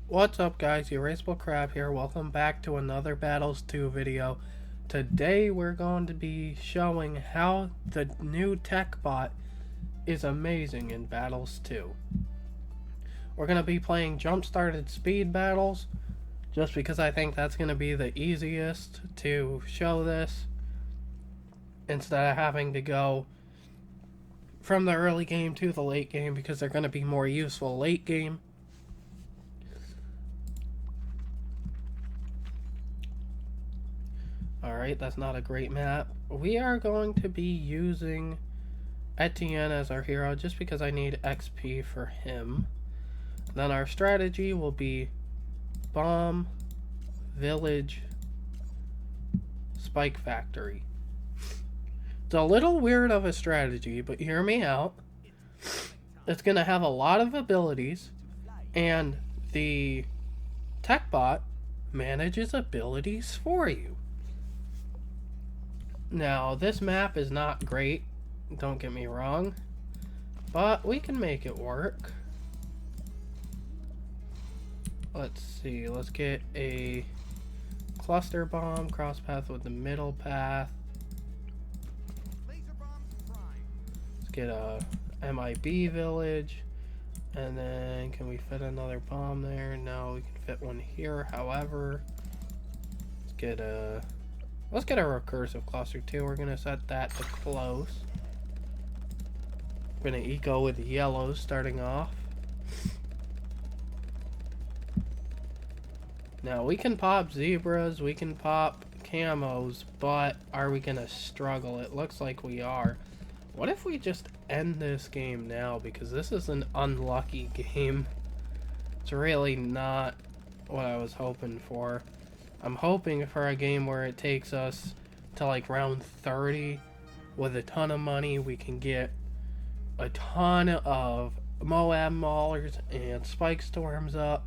What's up guys, Erasable Crab here. Welcome back to another Battles 2 video. Today we're going to be showing how the new tech bot is amazing in Battles 2. We're going to be playing jump-started speed battles just because I think that's going to be the easiest to show this instead of having to go from the early game to the late game because they're going to be more useful late game. Alright, that's not a great map. We are going to be using Etienne as our hero just because I need XP for him. Then our strategy will be bomb, village, spike factory. It's a little weird of a strategy, but hear me out. It's going to have a lot of abilities, and the tech bot manages abilities for you. Now, this map is not great, don't get me wrong, but we can make it work. Let's see, let's get a cluster bomb, cross path with the middle path. Let's get a MIB village, and then can we fit another bomb there? No, we can fit one here, however, let's get a recursive cluster too. We're gonna set that to close. We're gonna eco with yellows starting off. Now we can pop zebras, we can pop camos, but are we gonna struggle? It looks like we are. What if we just end this game now? Because this is an unlucky game. It's really not what I was hoping for. I'm hoping for a game where it takes us to like round 30 with a ton of money. We can get a ton of Moab Maulers and Spike Storms up,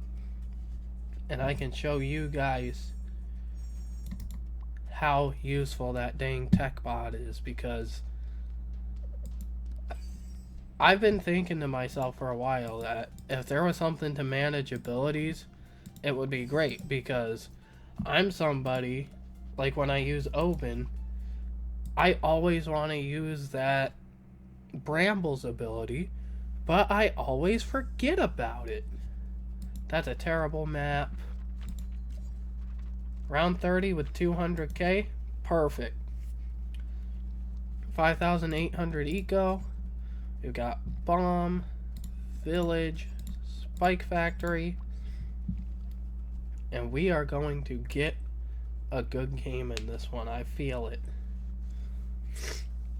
and I can show you guys how useful that dang tech bot is, because I've been thinking to myself for a while that if there was something to manage abilities, it would be great, because I'm somebody, like when I use Open, I always want to use that Brambles ability, but I always forget about it. That's a terrible map. Round 30 with 200k, perfect. 5,800 eco. We've got bomb, village, spike factory, and we are going to get a good game in this one. I feel it.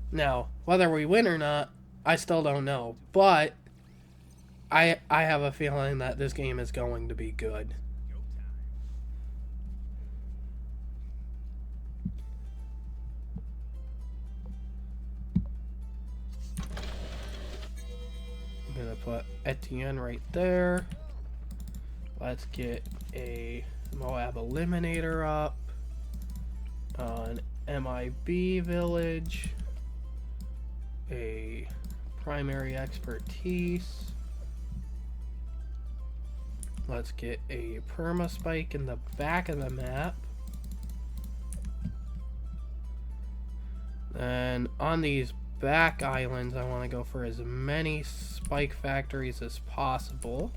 Now, whether we win or not, I still don't know. But I have a feeling that this game is going to be good. I'm going to put Etienne right there. Let's get a Moab Eliminator up, an MIB village, a primary expertise. Let's get a perma spike in the back of the map. And on these back islands, I want to go for as many spike factories as possible.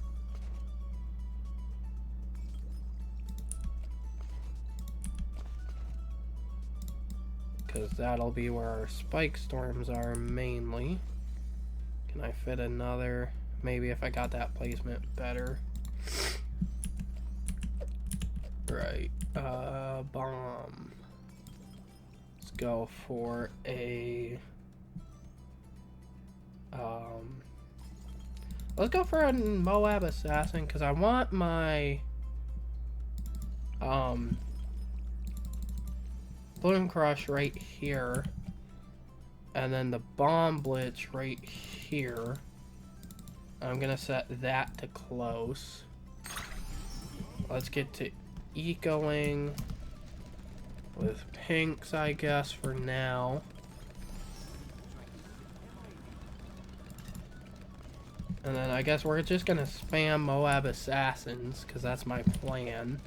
Because that'll be where our spike storms are mainly. Can I fit another? Maybe if I got that placement better. Right. Bomb. Let's go for a... let's go for a Moab Assassin, because I want my... Balloon Crush right here, and then the Bomb Blitz right here. I'm gonna set that to close. Let's get to ecoing with pinks, I guess, for now. And then I guess we're just gonna spam Moab Assassins, because that's my plan.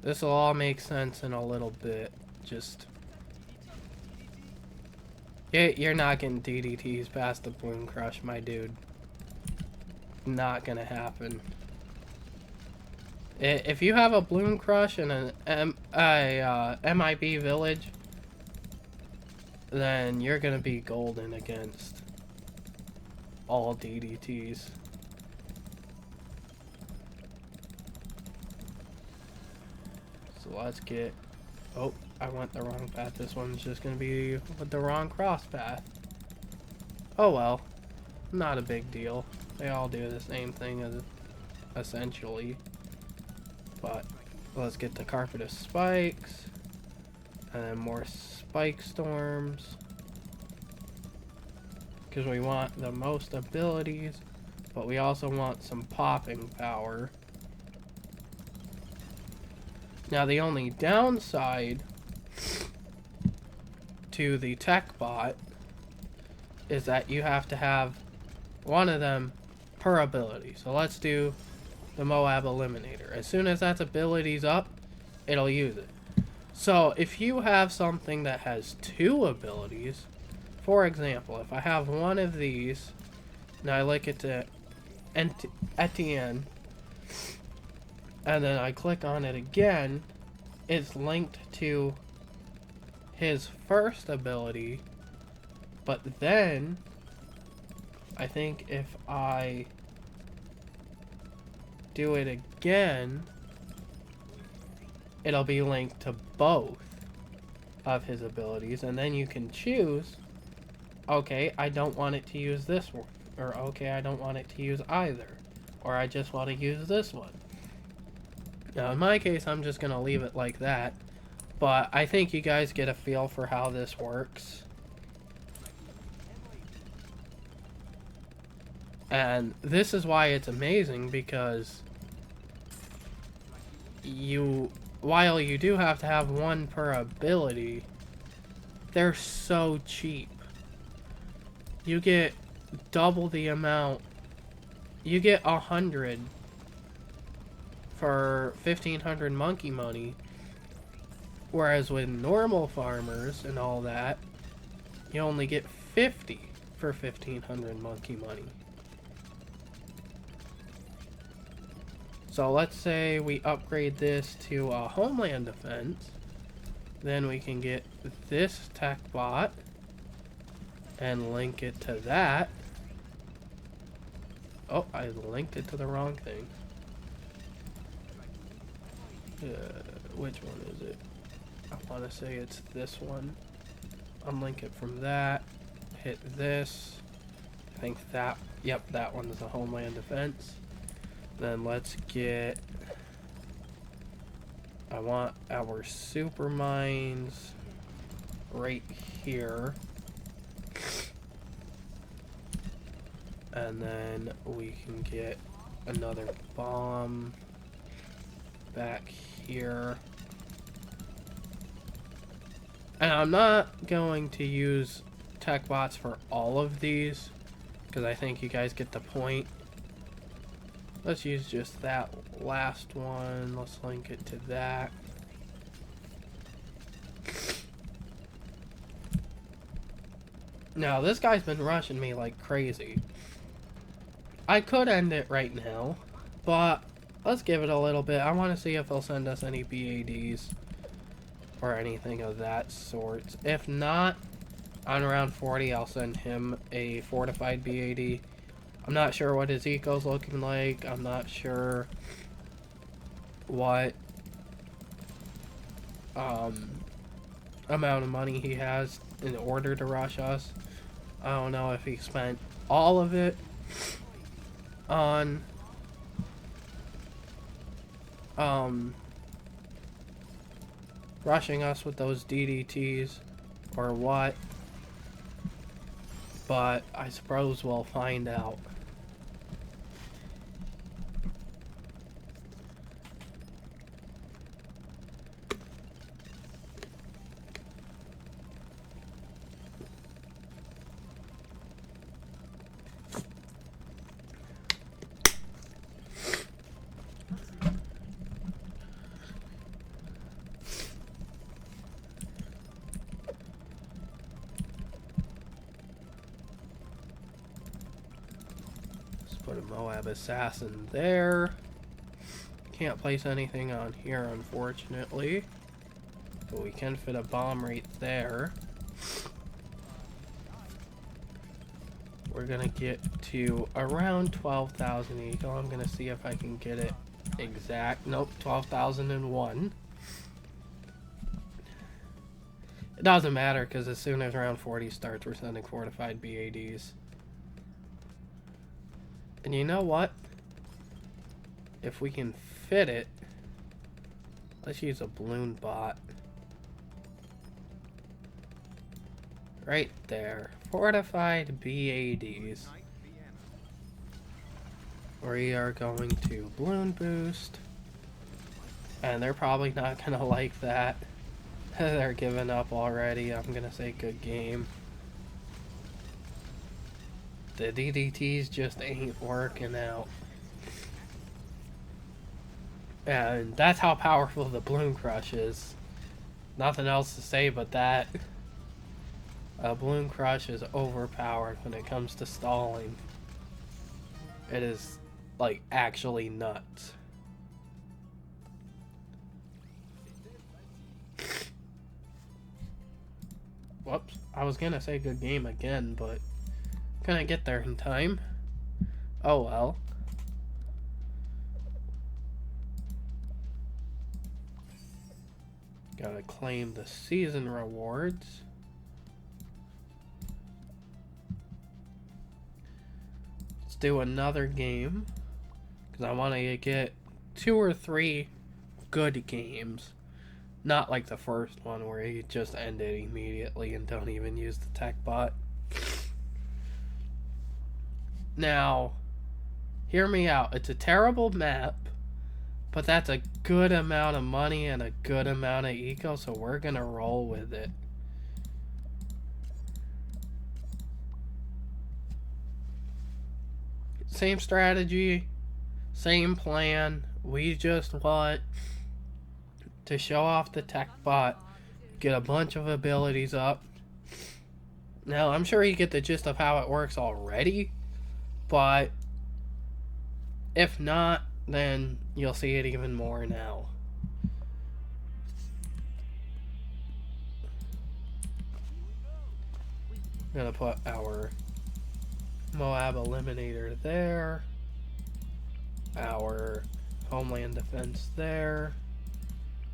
This will all make sense in a little bit. Just... You're not getting DDTs past the Bloom Crush, my dude. Not gonna happen. If you have a Bloom Crush and an MIB village, then you're gonna be golden against all DDTs. So let's get... Oh, I went the wrong path. This one's just gonna be with the wrong cross path. Oh well. Not a big deal. They all do the same thing, essentially. But let's get the Carpet of Spikes. And then more Spike Storms. Because we want the most abilities. But we also want some popping power. Now the only downside to the tech bot is that you have to have one of them per ability. So let's do the Moab Eliminator. As soon as that ability's up, it'll use it. So if you have something that has 2 abilities, for example, if I have one of these, and I link it to Etienne, and then I click on it again, it's linked to his first ability, but then I think if I do it again, it'll be linked to both of his abilities, and then you can choose, okay, I don't want it to use this one, or okay, I don't want it to use either, or I just want to use this one. Now in my case, I'm just gonna leave it like that, but I think you guys get a feel for how this works. And this is why it's amazing, because while you do have to have one per ability, they're so cheap. You get double the amount. You get 100 for 1,500 monkey money, whereas with normal farmers and all that, you only get 50 for 1,500 monkey money. So let's say we upgrade this to a Homeland Defense, then we can get this tech bot and link it to that. Oh, I linked it to the wrong thing. Which one is it? I want to say it's this one. Unlink it from that. Hit this. I think that, yep, that one is a Homeland Defense. Then let's get, I want our super mines right here. And then we can get another bomb back here. And I'm not going to use tech bots for all of these, because I think you guys get the point. Let's use just that last one. Let's link it to that. Now, this guy's been rushing me like crazy. I could end it right now, but let's give it a little bit. I want to see if he'll send us any BADs or anything of that sort. If not, on round 40, I'll send him a fortified BAD. I'm not sure what his eco's looking like. I'm not sure what amount of money he has in order to rush us. I don't know if he spent all of it on rushing us with those DDTs or what, but I suppose we'll find out. Put a Moab Assassin there. Can't place anything on here, unfortunately. But we can fit a bomb right there. We're gonna get to around 12,000 eco. I'm gonna see if I can get it exact. Nope, 12,001. It doesn't matter because as soon as round 40 starts, we're sending fortified BADs. And you know what? If we can fit it, let's use a balloon bot. Right there. Fortified BADs. We are going to balloon boost. And they're probably not going to like that. They're giving up already. I'm going to say good game. The DDTs just ain't working out. And that's how powerful the Balloon Crush is. Nothing else to say but that. Balloon Crush is overpowered when it comes to stalling. It is, like, actually nuts. Whoops. I was gonna say good game again, but couldn't get there in time. Oh well. Gotta claim the season rewards. Let's do another game. Because I want to get 2 or 3 good games. Not like the first one where you just end it immediately and don't even use the tech bot. Now, hear me out. It's a terrible map, but that's a good amount of money and a good amount of eco, so we're gonna roll with it. Same strategy, same plan. We just want to show off the tech bot, get a bunch of abilities up. Now, I'm sure you get the gist of how it works already, but if not, then you'll see it even more now. I'm gonna put our Moab Eliminator there, our Homeland Defense there,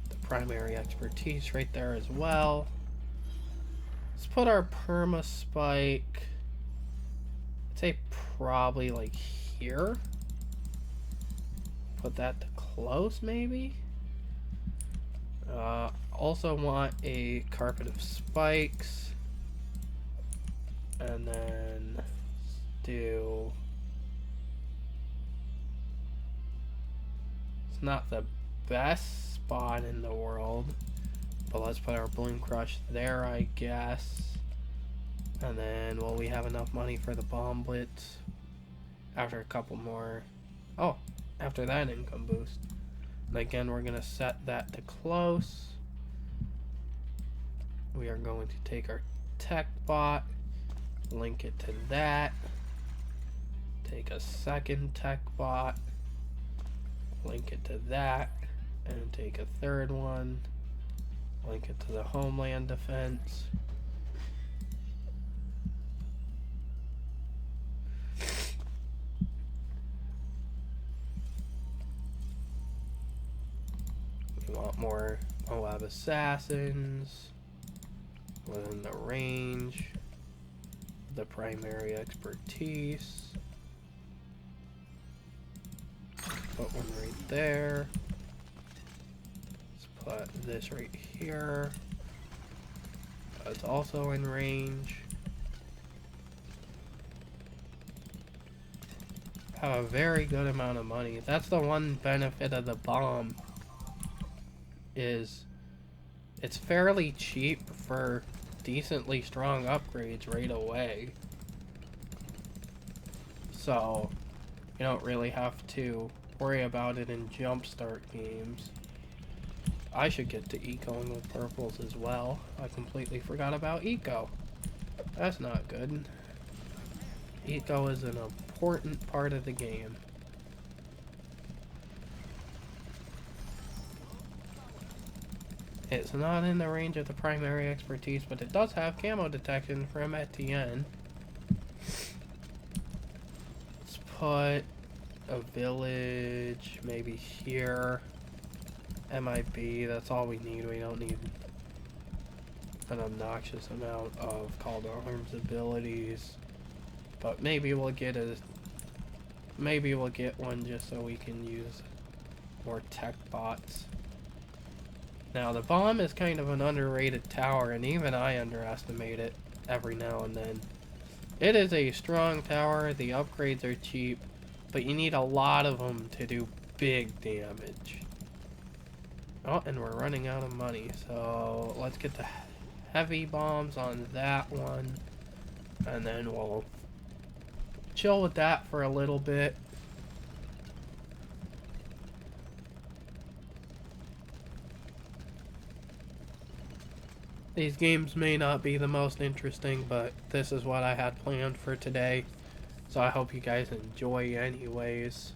the primary expertise right there as well. Let's put our Perma Spike, I'd say probably like here. Put that to close, maybe. Also want a carpet of spikes, and then let's do. It's not the best spot in the world, but let's put our Balloon Crush there, I guess. And then, will we have enough money for the Bomb Blitz after a couple more? Oh. After that income boost. And again, we're going to set that to close. We are going to take our tech bot, link it to that. Take a second tech bot, link it to that. And take a third one, link it to the Homeland Defense. Want more Moab Assassins within the range, the primary expertise. Put one right there. Let's put this right here. It's also in range. Have a very good amount of money. That's the one benefit of the bomb. Is it's fairly cheap for decently strong upgrades right away, so you don't really have to worry about it in jumpstart games. I should get to ecoing with purples as well. I completely forgot about eco. That's not good. Eco is an important part of the game. It's not in the range of the primary expertise, but it does have camo detection from Etienne. Let's put a village maybe here. MIB, that's all we need. We don't need an obnoxious amount of call to arms abilities. But maybe we'll get one just so we can use more tech bots. Now the bomb is kind of an underrated tower, and even I underestimate it every now and then. It is a strong tower, the upgrades are cheap, but you need a lot of them to do big damage. Oh, and we're running out of money, so let's get the heavy bombs on that one, and then we'll chill with that for a little bit. These games may not be the most interesting, but this is what I had planned for today, so I hope you guys enjoy anyways.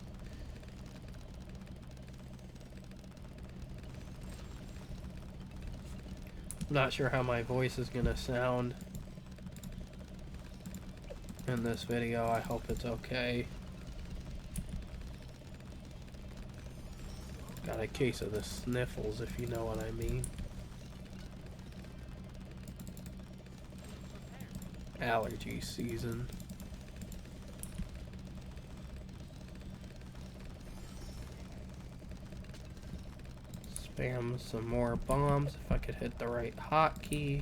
I'm not sure how my voice is gonna sound in this video. I hope it's okay. Got a case of the sniffles, if you know what I mean. Allergy season. Spam some more bombs if I could hit the right hotkey.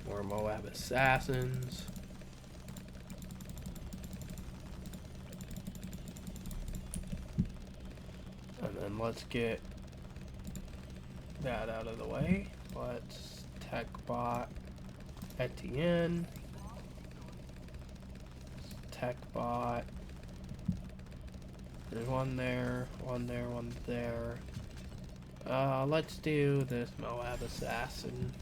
More Moab assassins. And then let's get that out of the way. Let's tech bot Etienne. Tech bot. There's one there, one there, one there. Let's do this Moab assassin.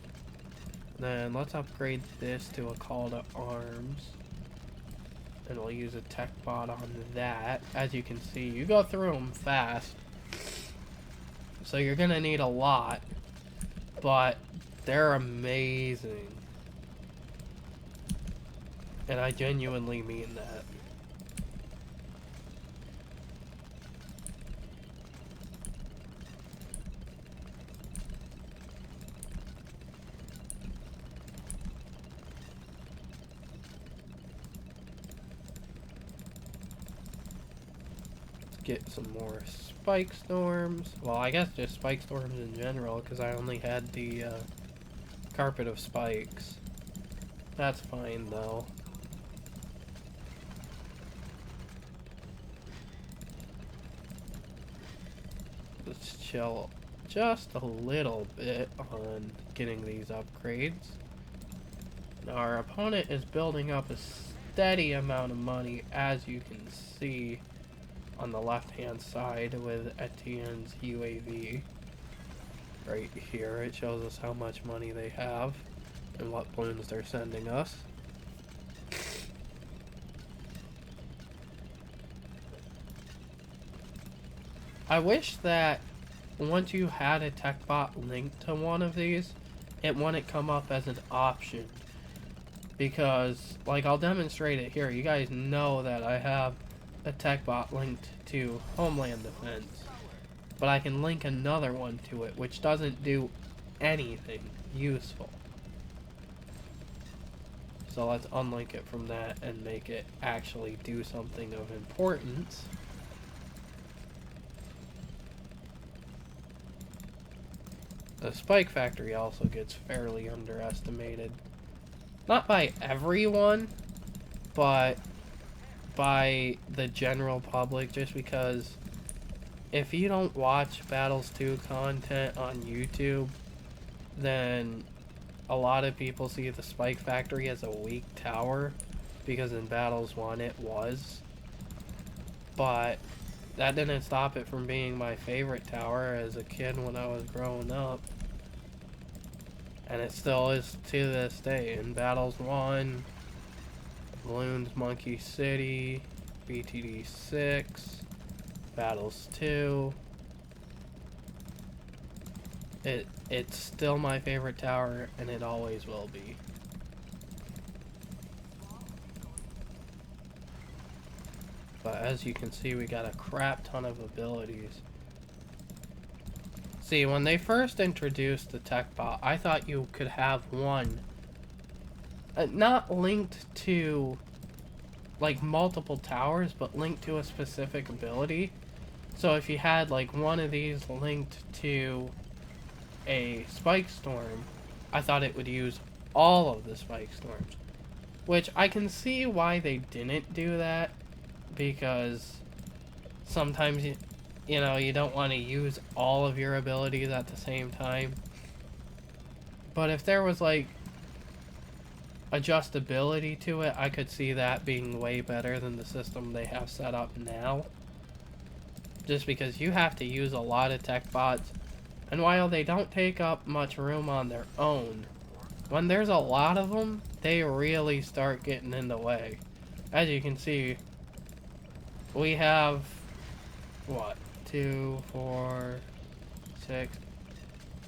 Then let's upgrade this to a call to arms. And we'll use a tech bot on that. As you can see, you go through them fast. So you're gonna need a lot. But they're amazing. And I genuinely mean that. Get some more spike storms. Well, I guess just spike storms in general, because I only had the carpet of spikes. That's fine though. Let's chill just a little bit on getting these upgrades. Now our opponent is building up a steady amount of money, as you can see on the left hand side with Etienne's UAV. Right here it shows us how much money they have and what balloons they're sending us. I wish that once you had a tech bot linked to one of these, it wouldn't come up as an option. Because, like, I'll demonstrate it here. You guys know that I have a tech bot linked to Homeland Defense, but I can link another one to it which doesn't do anything useful. So let's unlink it from that and make it actually do something of importance. The Spike Factory also gets fairly underestimated. Not by everyone, but by the general public, just because if you don't watch Battles 2 content on YouTube, then a lot of people see the Spike Factory as a weak tower, because in Battles 1 it was. But that didn't stop it from being my favorite tower as a kid when I was growing up. And it still is to this day. In Battles 1, Balloons Monkey City, BTD 6, Battles 2. It's still my favorite tower, and it always will be. But as you can see, we got a crap ton of abilities. See, when they first introduced the tech bot, I thought you could have one not linked to like multiple towers, but linked to a specific ability. So if you had like one of these linked to a spike storm, I thought it would use all of the spike storms, which I can see why they didn't do that, because sometimes you know, you don't want to use all of your abilities at the same time. But if there was like adjustability to it, I could see that being way better than the system they have set up now. Just because you have to use a lot of tech bots, and while they don't take up much room on their own, when there's a lot of them, they really start getting in the way. As you can see, we have, what, 2, 4, 6,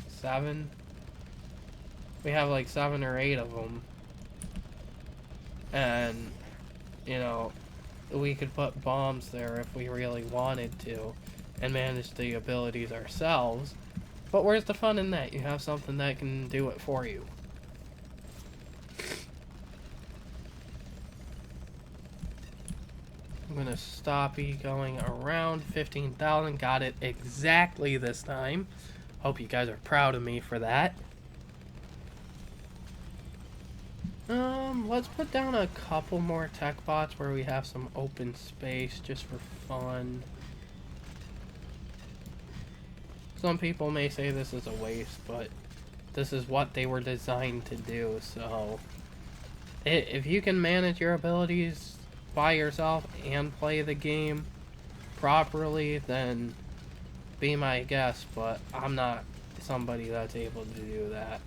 7? We have like 7 or 8 of them. And, you know, we could put bombs there if we really wanted to and manage the abilities ourselves. But where's the fun in that? You have something that can do it for you. I'm gonna stop going around 15,000. Got it exactly this time. Hope you guys are proud of me for that. Let's put down a couple more tech bots where we have some open space just for fun. Some people may say this is a waste, but this is what they were designed to do, so if you can manage your abilities by yourself and play the game properly, then be my guest, but I'm not somebody that's able to do that.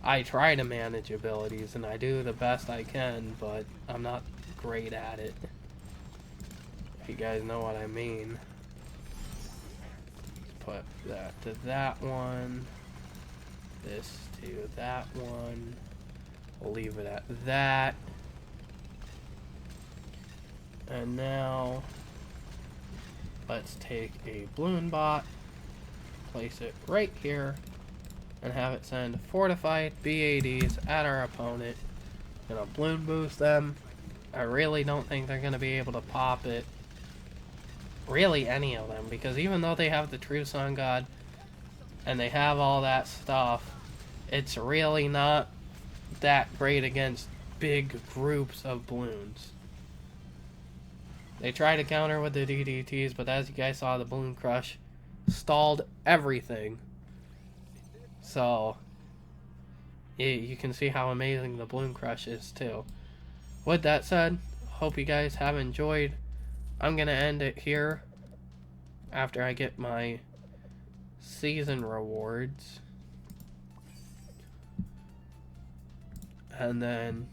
I try to manage abilities, and I do the best I can, but I'm not great at it. If you guys know what I mean. Put that to that one. This to that one. We'll leave it at that. And now, let's take a balloon bot, place it right here, and have it send fortified BADs at our opponent. Gonna balloon boost them. I really don't think they're gonna be able to pop it. Really, any of them, because even though they have the True Sun God and they have all that stuff, it's really not that great against big groups of balloons. They try to counter with the DDTs, but as you guys saw, the Balloon Crush stalled everything. So, you can see how amazing the Balloon Crush is too. With that said, hope you guys have enjoyed. I'm going to end it here after I get my season rewards. And then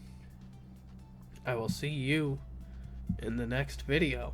I will see you in the next video.